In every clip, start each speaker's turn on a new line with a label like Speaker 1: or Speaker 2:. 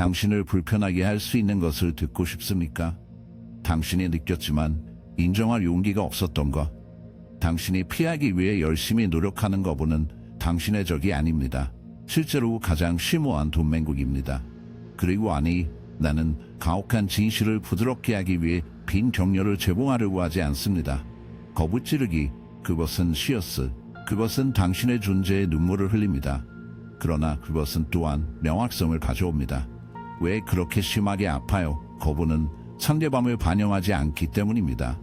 Speaker 1: 당신을 불편하게 할 수 있는 것을 듣고 싶습니까? 당신이 느꼈지만 인정할 용기가 없었던 것. 당신이 피하기 위해 열심히 노력하는 거보는 당신의 적이 아닙니다. 실제로 가장 심오한 돈맹국입니다. 그리고 아니, 나는 가혹한 진실을 부드럽게 하기 위해 빈 격려를 제공하려고 하지 않습니다. 거부 찌르기, 그것은 시어스, 그것은 당신의 존재에 눈물을 흘립니다. 그러나 그것은 또한 명확성을 가져옵니다. 왜 그렇게 심하게 아파요? 거부는 상대방을 반영하지 않기 때문입니다.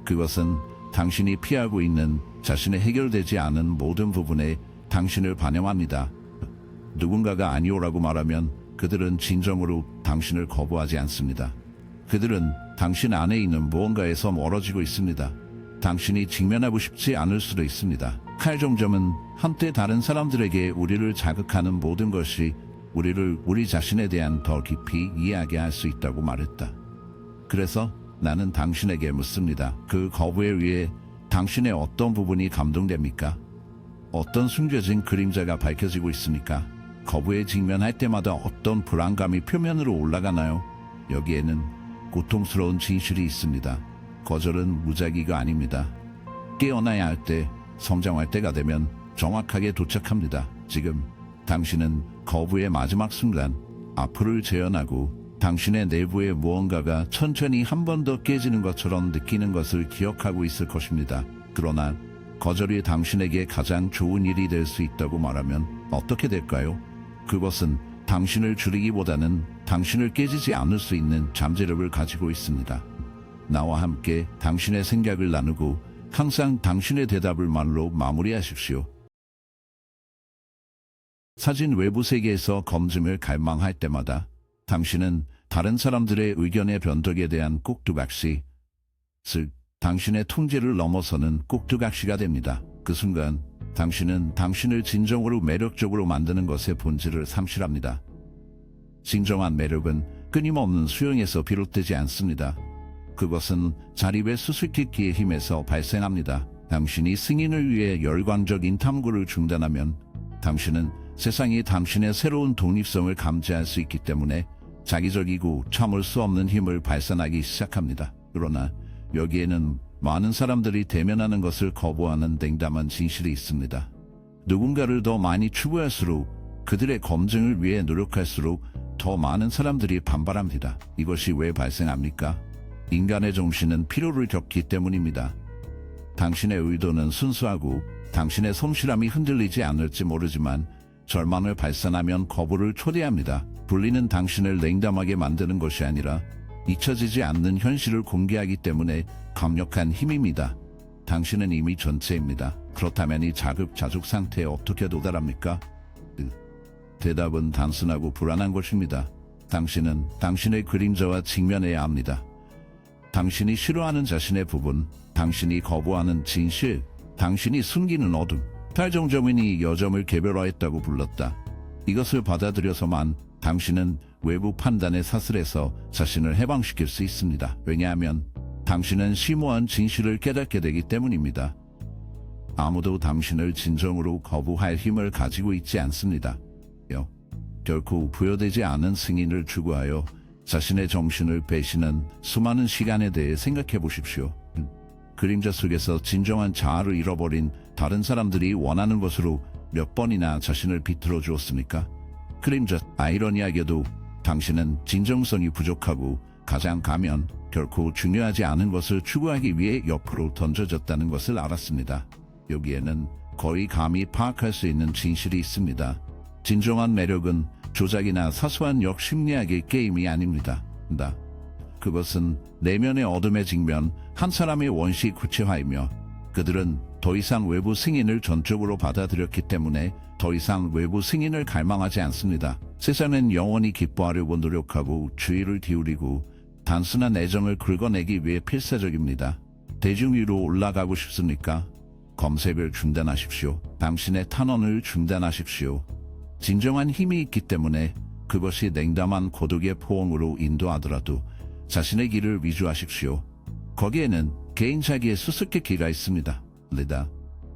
Speaker 1: 그것은 당신이 피하고 있는 자신의 해결되지 않은 모든 부분에 당신을 반영합니다. 누군가가 아니오라고 말하면 그들은 진정으로 당신을 거부하지 않습니다. 그들은 당신 안에 있는 무언가에서 멀어지고 있습니다. 당신이 직면하고 싶지 않을 수도 있습니다. 칼종점은 한때 다른 사람들에게 우리를 자극하는 모든 것이 우리를 우리 자신에 대한 더 깊이 이해하게 할 수 있다고 말했다. 그래서 나는 당신에게 묻습니다. 그 거부에 의해 당신의 어떤 부분이 감동됩니까? 어떤 숨겨진 그림자가 밝혀지고 있습니까? 거부에 직면할 때마다 어떤 불안감이 표면으로 올라가나요? 여기에는 고통스러운 진실이 있습니다. 거절은 무작위가 아닙니다. 깨어나야 할 때, 성장할 때가 되면 정확하게 도착합니다. 지금 당신은 거부의 마지막 순간, 앞으로를 재현하고 당신의 내부의 무언가가 천천히 한 번 더 깨지는 것처럼 느끼는 것을 기억하고 있을 것입니다. 그러나 거절이 당신에게 가장 좋은 일이 될 수 있다고 말하면 어떻게 될까요? 그것은 당신을 줄이기보다는 당신을 깨지지 않을 수 있는 잠재력을 가지고 있습니다. 나와 함께 당신의 생각을 나누고 항상 당신의 대답을 말로 마무리하십시오. 사진 외부 세계에서 검증을 갈망할 때마다 당신은 다른 사람들의 의견의 변덕에 대한 꼭두각시, 즉 당신의 통제를 넘어서는 꼭두각시가 됩니다. 그 순간 당신은 당신을 진정으로 매력적으로 만드는 것의 본질을 상실합니다. 진정한 매력은 끊임없는 수용에서 비롯되지 않습니다. 그것은 자립의 수수께끼의 힘에서 발생합니다. 당신이 승인을 위해 열광적인 탐구를 중단하면 당신은 세상이 당신의 새로운 독립성을 감지할 수 있기 때문에 자기적이고 참을 수 없는 힘을 발산하기 시작합니다. 그러나 여기에는 많은 사람들이 대면하는 것을 거부하는 냉담한 진실이 있습니다. 누군가를 더 많이 추구할수록 그들의 검증을 위해 노력할수록 더 많은 사람들이 반발합니다. 이것이 왜 발생합니까? 인간의 정신은 피로를 겪기 때문입니다. 당신의 의도는 순수하고 당신의 성실함이 흔들리지 않을지 모르지만 절망을 발산하면 거부를 초래합니다. 분리는 당신을 냉담하게 만드는 것이 아니라 잊혀지지 않는 현실을 공개하기 때문에 강력한 힘입니다. 당신은 이미 전체입니다. 그렇다면 이 자급자족 상태에 어떻게 도달합니까? 대답은 단순하고 불안한 것입니다. 당신은 당신의 그림자와 직면해야 합니다. 당신이 싫어하는 자신의 부분, 당신이 거부하는 진실, 당신이 숨기는 어둠. 탈정점인이 여점을 개별화했다고 불렀다. 이것을 받아들여서만 당신은 외부 판단의 사슬에서 자신을 해방시킬 수 있습니다. 왜냐하면 당신은 심오한 진실을 깨닫게 되기 때문입니다. 아무도 당신을 진정으로 거부할 힘을 가지고 있지 않습니다. 결코 부여되지 않은 승인을 추구하여 자신의 정신을 배신한 수많은 시간에 대해 생각해 보십시오. 그림자 속에서 진정한 자아를 잃어버린 다른 사람들이 원하는 것으로 몇 번이나 자신을 비틀어 주었습니까? 그림자, 아이러니하게도 당신은 진정성이 부족하고 가장 가면 결코 중요하지 않은 것을 추구하기 위해 옆으로 던져졌다는 것을 알았습니다. 여기에는 거의 감히 파악할 수 있는 진실이 있습니다. 진정한 매력은 조작이나 사소한 역심리학의 게임이 아닙니다. 그것은 내면의 어둠의 직면, 한 사람의 원시 구체화이며 그들은 더 이상 외부 승인을 전적으로 받아들였기 때문에 더 이상 외부 승인을 갈망하지 않습니다. 세상은 영원히 기뻐하려고 노력하고 주의를 기울이고 단순한 애정을 긁어내기 위해 필사적입니다. 대중 위로 올라가고 싶습니까? 검색을 중단하십시오. 당신의 탄원을 중단하십시오. 진정한 힘이 있기 때문에 그것이 냉담한 고독의 포옹으로 인도하더라도 자신의 길을 위주하십시오. 거기에는 개인 자기의 수수께끼가 있습니다. 리다,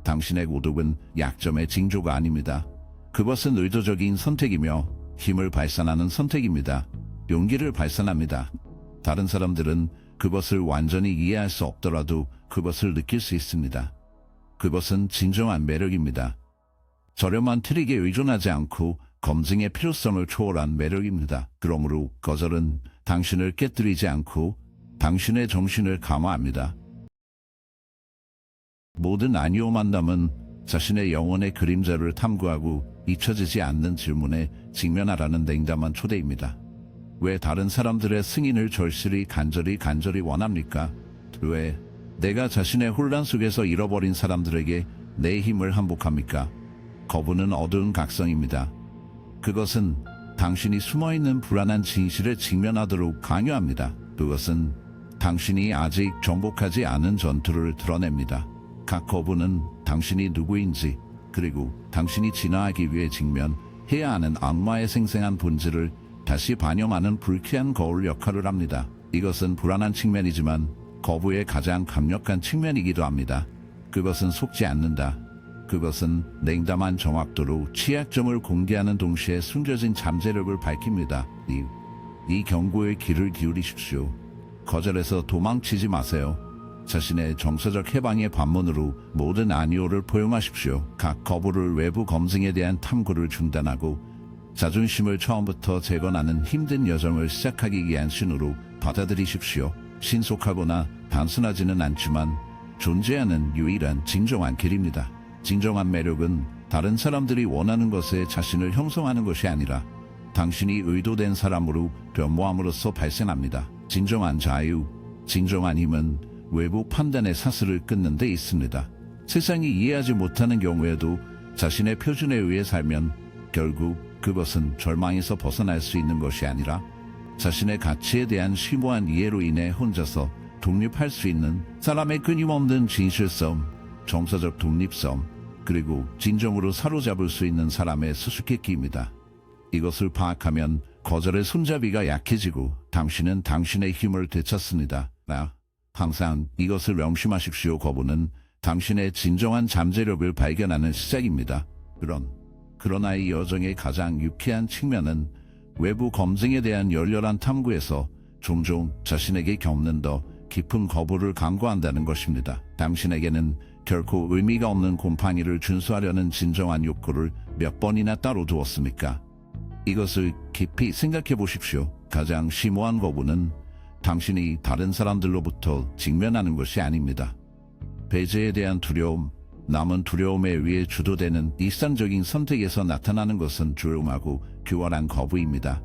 Speaker 1: 당신의 고독은 약점의 징조가 아닙니다. 그것은 의도적인 선택이며 힘을 발산하는 선택입니다. 용기를 발산합니다. 다른 사람들은 그것을 완전히 이해할 수 없더라도 그것을 느낄 수 있습니다. 그것은 진정한 매력입니다. 저렴한 트릭에 의존하지 않고 검증의 필요성을 초월한 매력입니다. 그러므로 거절은 당신을 깨뜨리지 않고 당신의 정신을 감화합니다. 모든 아니오 만남은 자신의 영혼의 그림자를 탐구하고 잊혀지지 않는 질문에 직면하라는 냉담한 초대입니다. 왜 다른 사람들의 승인을 절실히 간절히 원합니까? 왜 내가 자신의 혼란 속에서 잃어버린 사람들에게 내 힘을 한복합니까? 거부는 어두운 각성입니다. 그것은 당신이 숨어있는 불안한 진실에 직면하도록 강요합니다. 그것은 당신이 아직 정복하지 않은 전투를 드러냅니다. 각 거부는 당신이 누구인지 그리고 당신이 진화하기 위해 직면해야 하는 악마의 생생한 본질을 다시 반영하는 불쾌한 거울 역할을 합니다. 이것은 불안한 측면이지만 거부의 가장 강력한 측면이기도 합니다. 그것은 속지 않는다. 그것은 냉담한 정확도로 취약점을 공개하는 동시에 숨겨진 잠재력을 밝힙니다. 이 경고에 귀를 기울이십시오. 거절해서 도망치지 마세요. 자신의 정서적 해방의 반문으로 모든 아니오를 포용하십시오. 각 거부를 외부 검증에 대한 탐구를 중단하고 자존심을 처음부터 재건하는 힘든 여정을 시작하기 위한 신호로 받아들이십시오. 신속하거나 단순하지는 않지만 존재하는 유일한 진정한 길입니다. 진정한 매력은 다른 사람들이 원하는 것에 자신을 형성하는 것이 아니라 당신이 의도된 사람으로 변모함으로써 발생합니다. 진정한 자유, 진정한 힘은 외부 판단의 사슬을 끊는 데 있습니다. 세상이 이해하지 못하는 경우에도 자신의 표준에 의해 살면 결국 그것은 절망에서 벗어날 수 있는 것이 아니라 자신의 가치에 대한 심오한 이해로 인해 혼자서 독립할 수 있는 사람의 끊임없는 진실성, 정서적 독립성, 그리고 진정으로 사로잡을 수 있는 사람의 수수께끼입니다. 이것을 파악하면 거절의 손잡이가 약해지고 당신은 당신의 힘을 되찾습니다. 항상 이것을 명심하십시오. 거부는 당신의 진정한 잠재력을 발견하는 시작입니다. 그러나 이 여정의 가장 유쾌한 측면은 외부 검증에 대한 열렬한 탐구에서 종종 자신에게 겪는 더 깊은 거부를 강구한다는 것입니다. 당신에게는 결코 의미가 없는 곰팡이를 준수하려는 진정한 욕구를 몇 번이나 따로 두었습니까? 이것을 깊이 생각해 보십시오. 가장 심오한 거부는 당신이 다른 사람들로부터 직면하는 것이 아닙니다. 배제에 대한 두려움, 남은 두려움에 의해 주도되는 일상적인 선택에서 나타나는 것은 조용하고 교활한 거부입니다.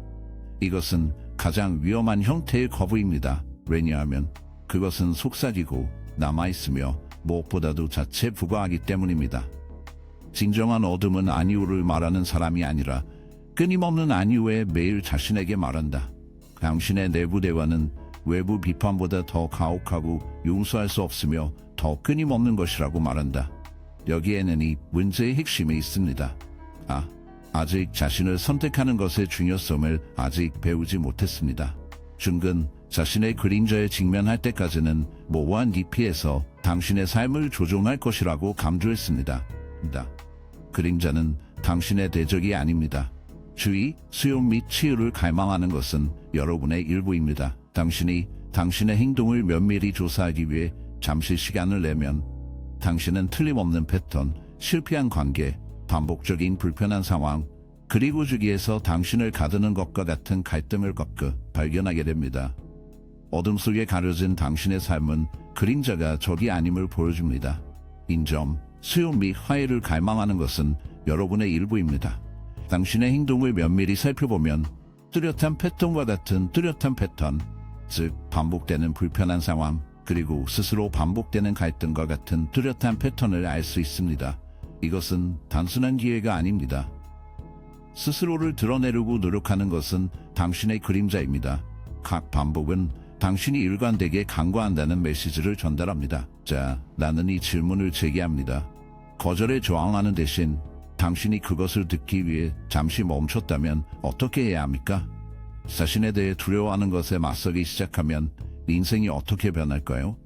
Speaker 1: 이것은 가장 위험한 형태의 거부입니다. 왜냐하면 그것은 속삭이고 남아있으며 무엇보다도 자체 부과하기 때문입니다. 진정한 어둠은 아니오를 말하는 사람이 아니라 끊임없는 아니오에 매일 자신에게 말한다. 당신의 내부 대화는 외부 비판보다 더 가혹하고 용서할 수 없으며 더 끊임없는 것이라고 말한다. 여기에는 이 문제의 핵심이 있습니다. 아직 자신을 선택하는 것의 중요성을 아직 배우지 못했습니다. 중근 자신의 그림자에 직면할 때까지는 모호한 깊이에서 당신의 삶을 조종할 것이라고 강조했습니다. 그림자는 당신의 대적이 아닙니다. 주의, 수용 및 치유를 갈망하는 것은 여러분의 일부입니다. 당신이 당신의 행동을 면밀히 조사하기 위해 잠시 시간을 내면 당신은 틀림없는 패턴, 실패한 관계, 반복적인 불편한 상황, 그리고 주위에서 당신을 가두는 것과 같은 갈등을 발견하게 됩니다. 어둠 속에 가려진 당신의 삶은 그림자가 적이 아님을 보여줍니다. 인정, 수용 및 화해를 갈망하는 것은 여러분의 일부입니다. 당신의 행동을 면밀히 살펴보면 뚜렷한 패턴과 같은 뚜렷한 패턴, 즉 반복되는 불편한 상황, 그리고 스스로 반복되는 갈등과 같은 뚜렷한 패턴을 알 수 있습니다. 이것은 단순한 기회가 아닙니다. 스스로를 드러내려고 노력하는 것은 당신의 그림자입니다. 각 반복은 당신이 일관되게 강구한다는 메시지를 전달합니다. 자, 나는 이 질문을 제기합니다. 거절에 저항하는 대신 당신이 그것을 듣기 위해 잠시 멈췄다면 어떻게 해야 합니까? 자신에 대해 두려워하는 것에 맞서기 시작하면 인생이 어떻게 변할까요?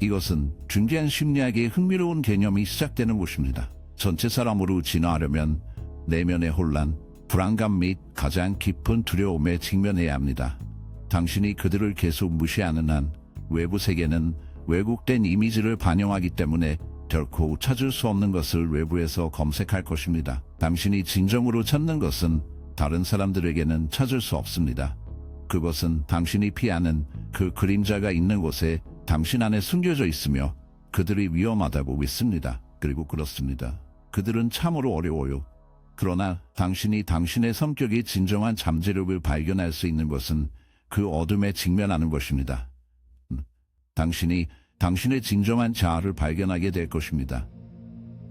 Speaker 1: 이것은 중대한 심리학의 흥미로운 개념이 시작되는 곳입니다. 전체 사람으로 진화하려면 내면의 혼란, 불안감 및 가장 깊은 두려움에 직면해야 합니다. 당신이 그들을 계속 무시하는 한 외부 세계는 왜곡된 이미지를 반영하기 때문에 결코 찾을 수 없는 것을 외부에서 검색할 것입니다. 당신이 진정으로 찾는 것은 다른 사람들에게는 찾을 수 없습니다. 그것은 당신이 피하는 그 그림자가 있는 곳에 당신 안에 숨겨져 있으며 그들이 위험하다고 믿습니다. 그리고 그렇습니다. 그들은 참으로 어려워요. 그러나 당신이 당신의 성격의 진정한 잠재력을 발견할 수 있는 것은 그 어둠에 직면하는 것입니다. 당신이 당신의 진정한 자아를 발견하게 될 것입니다.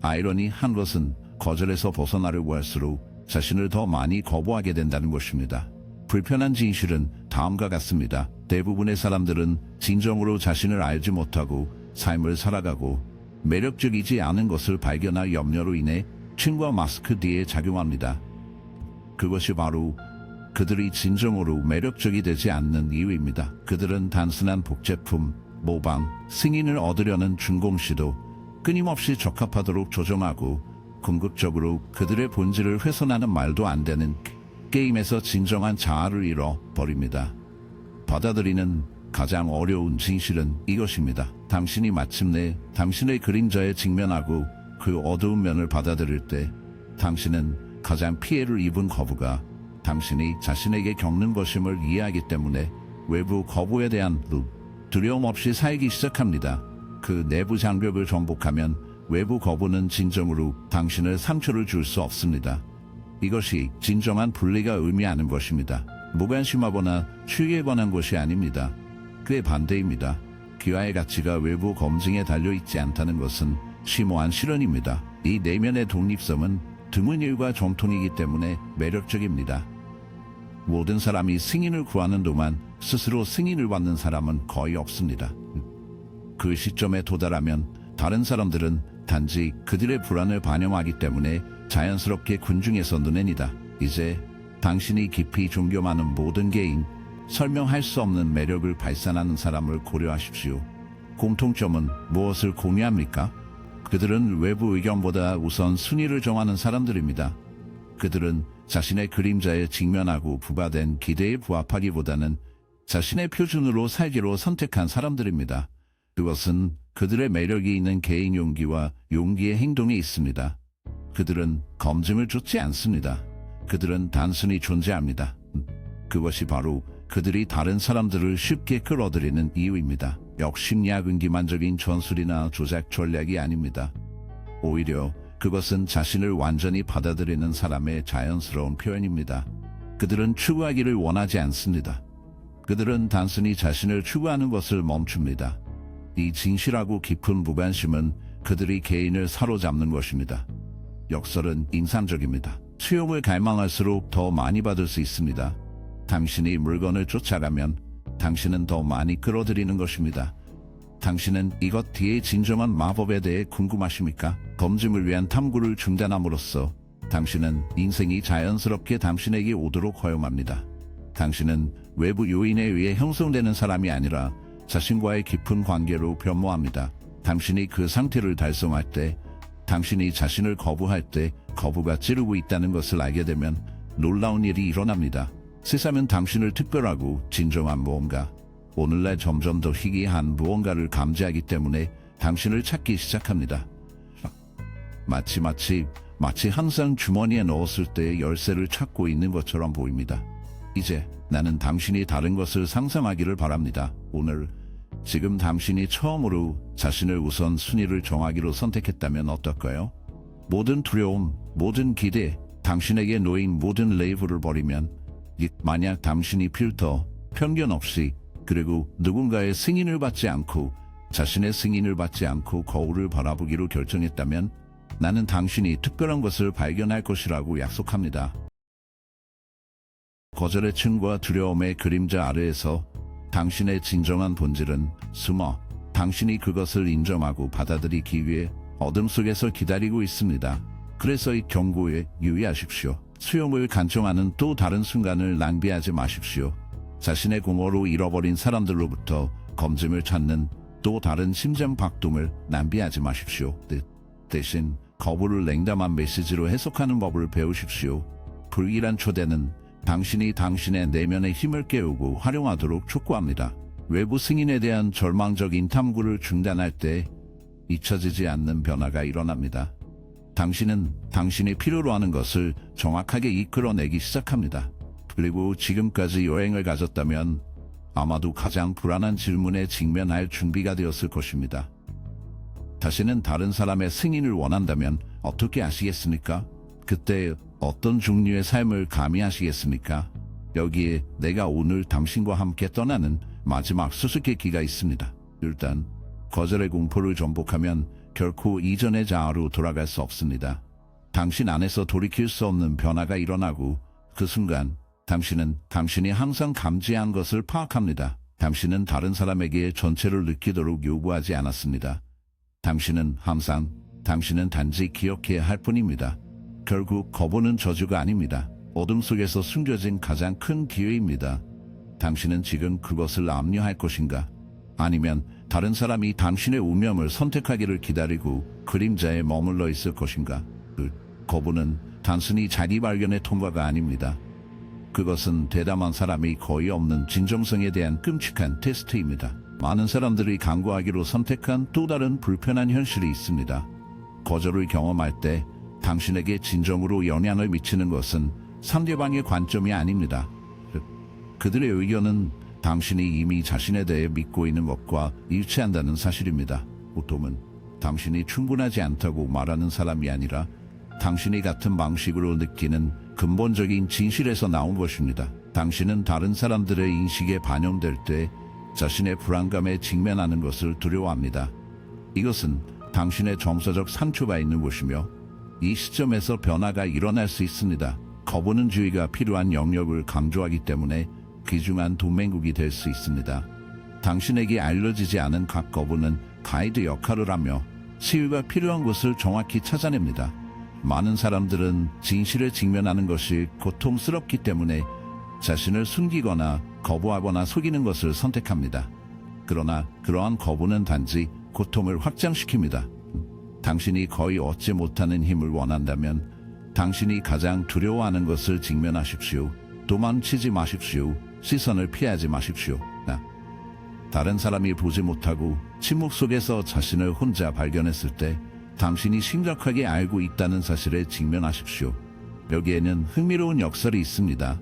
Speaker 1: 아이러니한 것은 거절에서 벗어나려고 할수록 자신을 더 많이 거부하게 된다는 것입니다. 불편한 진실은 다음과 같습니다. 대부분의 사람들은 진정으로 자신을 알지 못하고 삶을 살아가고 매력적이지 않은 것을 발견할 염려로 인해 친구와 마스크 뒤에 작용합니다. 그것이 바로 그들이 진정으로 매력적이 되지 않는 이유입니다. 그들은 단순한 복제품, 모방, 승인을 얻으려는 준공시도 끊임없이 적합하도록 조정하고 궁극적으로 그들의 본질을 훼손하는 말도 안 되는 게임에서 진정한 자아를 잃어버립니다. 받아들이는 가장 어려운 진실은 이것입니다. 당신이 마침내 당신의 그림자에 직면하고 그 어두운 면을 받아들일 때 당신은 가장 피해를 입은 거부가 당신이 자신에게 겪는 것임을 이해하기 때문에 외부 거부에 대한 두려움 없이 살기 시작합니다. 그 내부 장벽을 정복하면 외부 거부는 진정으로 당신을 상처를 줄 수 없습니다. 이것이 진정한 분리가 의미하는 것입니다. 무관심하거나 추위에 관한 것이 아닙니다. 그의 반대입니다. 기와의 가치가 외부 검증에 달려있지 않다는 것은 심오한 실언입니다. 이 내면의 독립성은 드문 일과 정통이기 때문에 매력적입니다. 모든 사람이 승인을 구하는 동안 스스로 승인을 받는 사람은 거의 없습니다. 그 시점에 도달하면 다른 사람들은 단지 그들의 불안을 반영하기 때문에 자연스럽게 군중에서 눈에니다. 이제 당신이 깊이 존경하는 모든 개인, 설명할 수 없는 매력을 발산하는 사람을 고려하십시오. 공통점은 무엇을 공유합니까? 그들은 외부 의견보다 우선 순위를 정하는 사람들입니다. 그들은 자신의 그림자에 직면하고 부과된 기대에 부합하기보다는 자신의 표준으로 살기로 선택한 사람들입니다. 그것은 그들의 매력이 있는 개인 용기와 용기의 행동에 있습니다. 그들은 검증을 쫓지 않습니다. 그들은 단순히 존재합니다. 그것이 바로 그들이 다른 사람들을 쉽게 끌어들이는 이유입니다. 역심야근 기만적인 전술이나 조작 전략이 아닙니다. 오히려 그것은 자신을 완전히 받아들이는 사람의 자연스러운 표현입니다. 그들은 추구하기를 원하지 않습니다. 그들은 단순히 자신을 추구하는 것을 멈춥니다. 이 진실하고 깊은 무관심은 그들이 개인을 사로잡는 것입니다. 역설은 인상적입니다. 수용을 갈망할수록 더 많이 받을 수 있습니다. 당신이 물건을 쫓아가면 당신은 더 많이 끌어들이는 것입니다. 당신은 이것 뒤의 진정한 마법에 대해 궁금하십니까? 검증을 위한 탐구를 중단함으로써 당신은 인생이 자연스럽게 당신에게 오도록 허용합니다. 당신은 외부 요인에 의해 형성되는 사람이 아니라 자신과의 깊은 관계로 변모합니다. 당신이 그 상태를 달성할 때, 당신이 자신을 거부할 때 거부가 찌르고 있다는 것을 알게 되면 놀라운 일이 일어납니다. 세상은 당신을 특별하고 진정한 무언가, 오늘날 점점 더 희귀한 무언가를 감지하기 때문에 당신을 찾기 시작합니다. 마치 항상 주머니에 넣었을 때 열쇠를 찾고 있는 것처럼 보입니다. 이제 나는 당신이 다른 것을 상상하기를 바랍니다. 오늘, 지금 당신이 처음으로 자신을 우선 순위를 정하기로 선택했다면 어떨까요? 모든 두려움, 모든 기대, 당신에게 놓인 모든 레이블을 버리면, 만약 당신이 필터, 편견 없이, 그리고 누군가의 승인을 받지 않고 자신의 승인을 받지 않고 거울을 바라보기로 결정했다면 나는 당신이 특별한 것을 발견할 것이라고 약속합니다. 거절의 층과 두려움의 그림자 아래에서 당신의 진정한 본질은 숨어 당신이 그것을 인정하고 받아들이기 위해 어둠 속에서 기다리고 있습니다. 그래서 이 경고에 유의하십시오. 수용을 간청하는 또 다른 순간을 낭비하지 마십시오. 자신의 공허로 잃어버린 사람들로부터 검증을 찾는 또 다른 심장 박동을 낭비하지 마십시오. 대신 거부를 냉담한 메시지로 해석하는 법을 배우십시오. 불길한 초대는 당신이 당신의 내면의 힘을 깨우고 활용하도록 촉구합니다. 외부 승인에 대한 절망적인 탐구를 중단할 때 잊혀지지 않는 변화가 일어납니다. 당신은 당신이 필요로 하는 것을 정확하게 이끌어내기 시작합니다. 그리고 지금까지 여행을 가졌다면 아마도 가장 불안한 질문에 직면할 준비가 되었을 것입니다. 다시는 다른 사람의 승인을 원한다면 어떻게 하시겠습니까? 그때 어떤 종류의 삶을 감히 하시겠습니까? 여기에 내가 오늘 당신과 함께 떠나는 마지막 수수께끼가 있습니다. 일단 거절의 공포를 정복하면 결코 이전의 자아로 돌아갈 수 없습니다. 당신 안에서 돌이킬 수 없는 변화가 일어나고 그 순간 당신은 당신이 항상 감지한 것을 파악합니다. 당신은 다른 사람에게 전체를 느끼도록 요구하지 않았습니다. 당신은 항상 당신은 단지 기억해야 할 뿐입니다. 결국 거부는 저주가 아닙니다. 어둠 속에서 숨겨진 가장 큰 기회입니다. 당신은 지금 그것을 압류할 것인가? 아니면 다른 사람이 당신의 운명을 선택하기를 기다리고 그림자에 머물러 있을 것인가? 그 거부는 단순히 자기 발견의 통과가 아닙니다. 그것은 대담한 사람이 거의 없는 진정성에 대한 끔찍한 테스트입니다. 많은 사람들이 강구하기로 선택한 또 다른 불편한 현실이 있습니다. 거절을 경험할 때 당신에게 진정으로 영향을 미치는 것은 상대방의 관점이 아닙니다. 그들의 의견은 당신이 이미 자신에 대해 믿고 있는 것과 일치한다는 사실입니다. 보통은 당신이 충분하지 않다고 말하는 사람이 아니라 당신이 같은 방식으로 느끼는 근본적인 진실에서 나온 것입니다. 당신은 다른 사람들의 인식에 반영될 때 자신의 불안감에 직면하는 것을 두려워합니다. 이것은 당신의 정서적 상처가 있는 것이며 이 시점에서 변화가 일어날 수 있습니다. 거부는 주의가 필요한 영역을 강조하기 때문에 귀중한 동맹국이 될 수 있습니다. 당신에게 알려지지 않은 각 거부는 가이드 역할을 하며 치유가 필요한 곳을 정확히 찾아냅니다. 많은 사람들은 진실에 직면하는 것이 고통스럽기 때문에 자신을 숨기거나 거부하거나 속이는 것을 선택합니다. 그러나 그러한 거부는 단지 고통을 확장시킵니다. 당신이 거의 얻지 못하는 힘을 원한다면 당신이 가장 두려워하는 것을 직면하십시오. 도망치지 마십시오. 시선을 피하지 마십시오. 다른 사람이 보지 못하고 침묵 속에서 자신을 혼자 발견했을 때 당신이 심각하게 알고 있다는 사실에 직면하십시오. 여기에는 흥미로운 역설이 있습니다.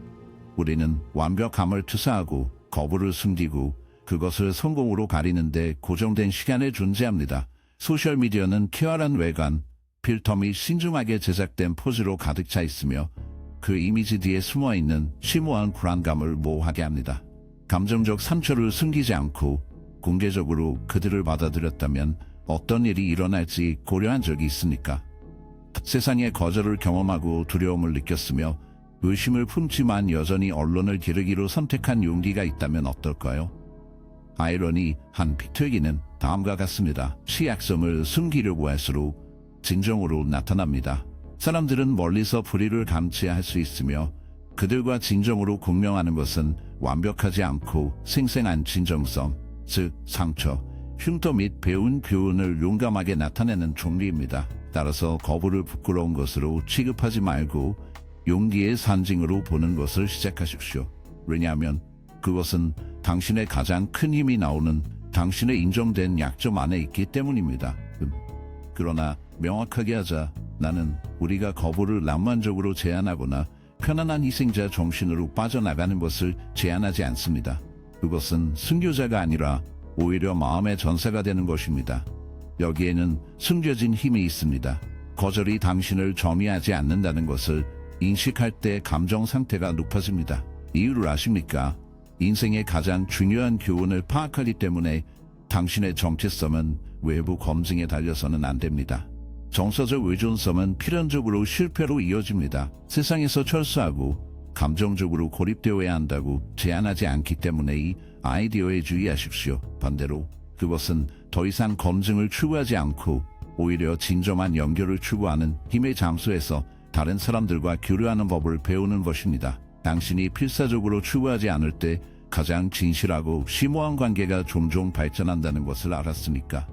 Speaker 1: 우리는 완벽함을 투사하고 거부를 숨기고 그것을 성공으로 가리는데 고정된 시간에 존재합니다. 소셜미디어는 쾌활한 외관, 필터 및 신중하게 제작된 포즈로 가득 차 있으며 그 이미지 뒤에 숨어있는 심오한 불안감을 모호하게 합니다. 감정적 상처를 숨기지 않고 공개적으로 그들을 받아들였다면 어떤 일이 일어날지 고려한 적이 있습니까? 세상의 거절을 경험하고 두려움을 느꼈으며 의심을 품지만 여전히 언론을 기르기로 선택한 용기가 있다면 어떨까요? 아이러니한 빅트기는 다음과 같습니다. 시약성을 숨기려고 할수록 진정으로 나타납니다. 사람들은 멀리서 불의를 감지할 수 있으며 그들과 진정으로 공명하는 것은 완벽하지 않고 생생한 진정성, 즉 상처, 흉터 및 배운 교훈을 용감하게 나타내는 종류입니다. 따라서 거부를 부끄러운 것으로 취급하지 말고 용기의 상징으로 보는 것을 시작하십시오. 왜냐하면 그것은 당신의 가장 큰 힘이 나오는 당신의 인정된 약점 안에 있기 때문입니다. 그러나 명확하게 하자, 나는 우리가 거부를 낭만적으로 제안하거나 편안한 희생자 정신으로 빠져나가는 것을 제안하지 않습니다. 그것은 순교자가 아니라 오히려 마음의 전사가 되는 것입니다. 여기에는 숨겨진 힘이 있습니다. 거절이 당신을 점유하지 않는다는 것을 인식할 때 감정 상태가 높아집니다. 이유를 아십니까? 인생의 가장 중요한 교훈을 파악하기 때문에 당신의 정체성은 외부 검증에 달려서는 안 됩니다. 정서적 의존성은 필연적으로 실패로 이어집니다. 세상에서 철수하고 감정적으로 고립되어야 한다고 제안하지 않기 때문에 이 아이디어에 주의하십시오. 반대로 그것은 더 이상 검증을 추구하지 않고 오히려 진정한 연결을 추구하는 힘의 장소에서 다른 사람들과 교류하는 법을 배우는 것입니다. 당신이 필사적으로 추구하지 않을 때 가장 진실하고 심오한 관계가 종종 발전한다는 것을 알았으니까.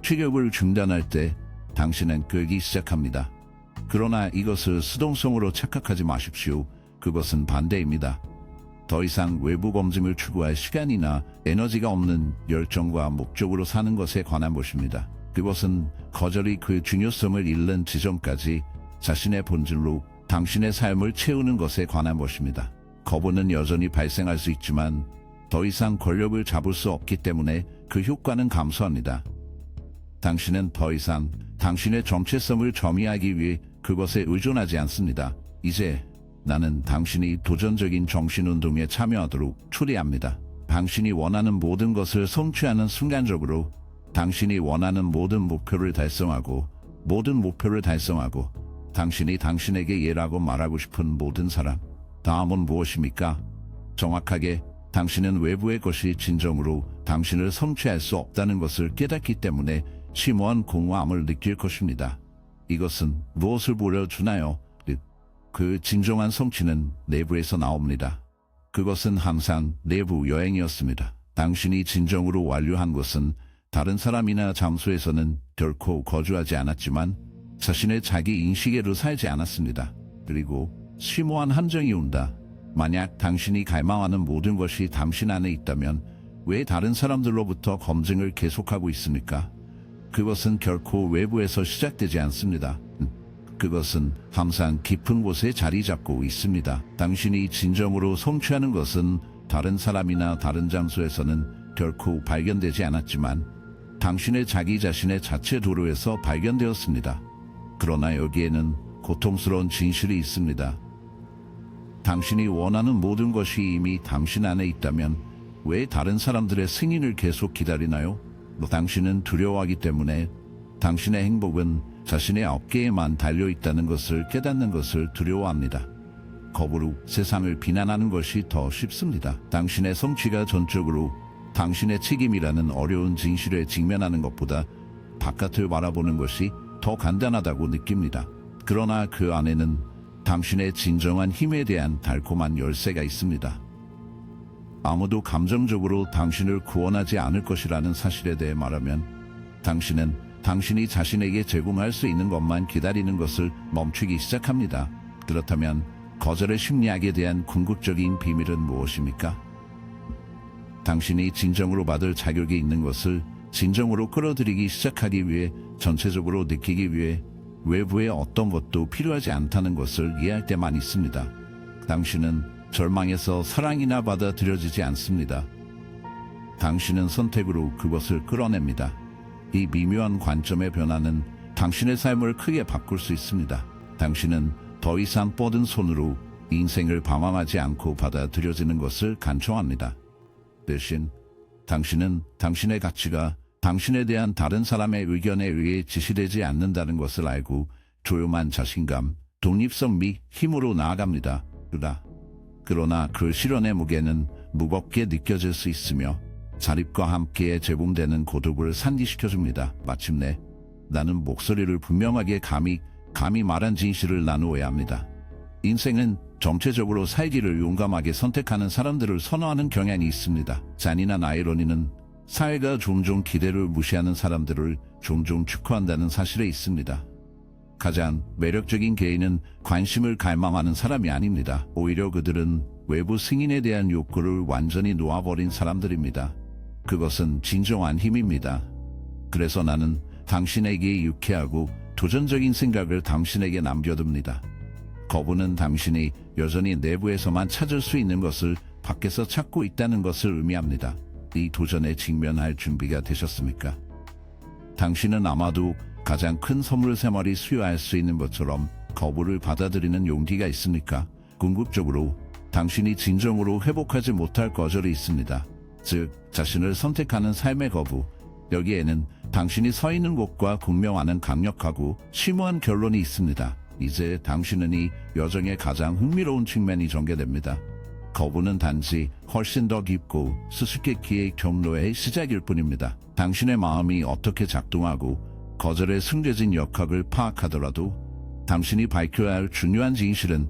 Speaker 1: 추격을 중단할 때 당신은 끌기 시작합니다. 그러나 이것을 수동성으로 착각하지 마십시오. 그것은 반대입니다. 더 이상 외부 검증을 추구할 시간이나 에너지가 없는 열정과 목적으로 사는 것에 관한 것입니다. 그것은 거절이 그 중요성을 잃는 지점까지 자신의 본질로 당신의 삶을 채우는 것에 관한 것입니다. 거부는 여전히 발생할 수 있지만 더 이상 권력을 잡을 수 없기 때문에 그 효과는 감소합니다. 당신은 더 이상 당신의 정체성을 점유하기 위해 그것에 의존하지 않습니다. 이제 나는 당신이 도전적인 정신운동에 참여하도록 초대합니다. 당신이 원하는 모든 것을 성취하는 순간적으로 당신이 원하는 모든 목표를 달성하고 당신이 당신에게 예라고 말하고 싶은 모든 사람. 다음은 무엇입니까? 정확하게 당신은 외부의 것이 진정으로 당신을 성취할 수 없다는 것을 깨닫기 때문에 심오한 공허함을 느낄 것입니다. 이것은 무엇을 보여주나요? 그 진정한 성취는 내부에서 나옵니다. 그것은 항상 내부 여행이었습니다. 당신이 진정으로 완료한 것은 다른 사람이나 장소에서는 결코 거주하지 않았지만 자신의 자기 인식에로 살지 않았습니다. 그리고 심오한 함정이 온다. 만약 당신이 갈망하는 모든 것이 당신 안에 있다면 왜 다른 사람들로부터 검증을 계속하고 있습니까? 그것은 결코 외부에서 시작되지 않습니다. 그것은 항상 깊은 곳에 자리 잡고 있습니다. 당신이 진정으로 성취하는 것은 다른 사람이나 다른 장소에서는 결코 발견되지 않았지만 당신의 자기 자신의 자체 도로에서 발견되었습니다. 그러나 여기에는 고통스러운 진실이 있습니다. 당신이 원하는 모든 것이 이미 당신 안에 있다면 왜 다른 사람들의 승인을 계속 기다리나요? 당신은 두려워하기 때문에 당신의 행복은 자신의 어깨에만 달려있다는 것을 깨닫는 것을 두려워합니다. 거부로 세상을 비난하는 것이 더 쉽습니다. 당신의 성취가 전적으로 당신의 책임이라는 어려운 진실에 직면하는 것보다 바깥을 바라보는 것이 더 간단하다고 느낍니다. 그러나 그 안에는 당신의 진정한 힘에 대한 달콤한 열쇠가 있습니다. 아무도 감정적으로 당신을 구원하지 않을 것이라는 사실에 대해 말하면 당신은 당신이 자신에게 제공할 수 있는 것만 기다리는 것을 멈추기 시작합니다. 그렇다면 거절의 심리학에 대한 궁극적인 비밀은 무엇입니까? 당신이 진정으로 받을 자격이 있는 것을 진정으로 끌어들이기 시작하기 위해 전체적으로 느끼기 위해 외부의 어떤 것도 필요하지 않다는 것을 이해할 때만 있습니다. 당신은 절망에서 사랑이나 받아들여지지 않습니다. 당신은 선택으로 그것을 끌어냅니다. 이 미묘한 관점의 변화는 당신의 삶을 크게 바꿀 수 있습니다. 당신은 더 이상 뻗은 손으로 인생을 방황하지 않고 받아들여지는 것을 간청합니다. 대신 당신은 당신의 가치가 당신에 대한 다른 사람의 의견에 의해 지시되지 않는다는 것을 알고 조용한 자신감, 독립성 및 힘으로 나아갑니다. 그러나 그 실현의 무게는 무겁게 느껴질 수 있으며 자립과 함께 재봉되는 고독을 상기시켜줍니다. 마침내 나는 목소리를 분명하게 감히 말한 진실을 나누어야 합니다. 인생은 전체적으로 살기를 용감하게 선택하는 사람들을 선호하는 경향이 있습니다. 잔인한 아이러니는 사회가 종종 기대를 무시하는 사람들을 종종 축하한다는 사실에 있습니다. 가장 매력적인 개인은 관심을 갈망하는 사람이 아닙니다. 오히려 그들은 외부 승인에 대한 욕구를 완전히 놓아버린 사람들입니다. 그것은 진정한 힘입니다. 그래서 나는 당신에게 유쾌하고 도전적인 생각을 당신에게 남겨둡니다. 거부는 당신이 여전히 내부에서만 찾을 수 있는 것을 밖에서 찾고 있다는 것을 의미합니다. 이 도전에 직면할 준비가 되셨습니까? 당신은 아마도 가장 큰 선물 3마리 수여할 수 있는 것처럼 거부를 받아들이는 용기가 있습니까? 궁극적으로 당신이 진정으로 회복하지 못할 거절이 있습니다. 즉, 자신을 선택하는 삶의 거부. 여기에는 당신이 서 있는 곳과 공명하는 강력하고 심오한 결론이 있습니다. 이제 당신은 이 여정의 가장 흥미로운 측면이 전개됩니다. 거부는 단지 훨씬 더 깊고 수수께끼의 경로의 시작일 뿐입니다. 당신의 마음이 어떻게 작동하고 거절의 숨겨진 역학을 파악하더라도 당신이 밝혀야 할 중요한 진실은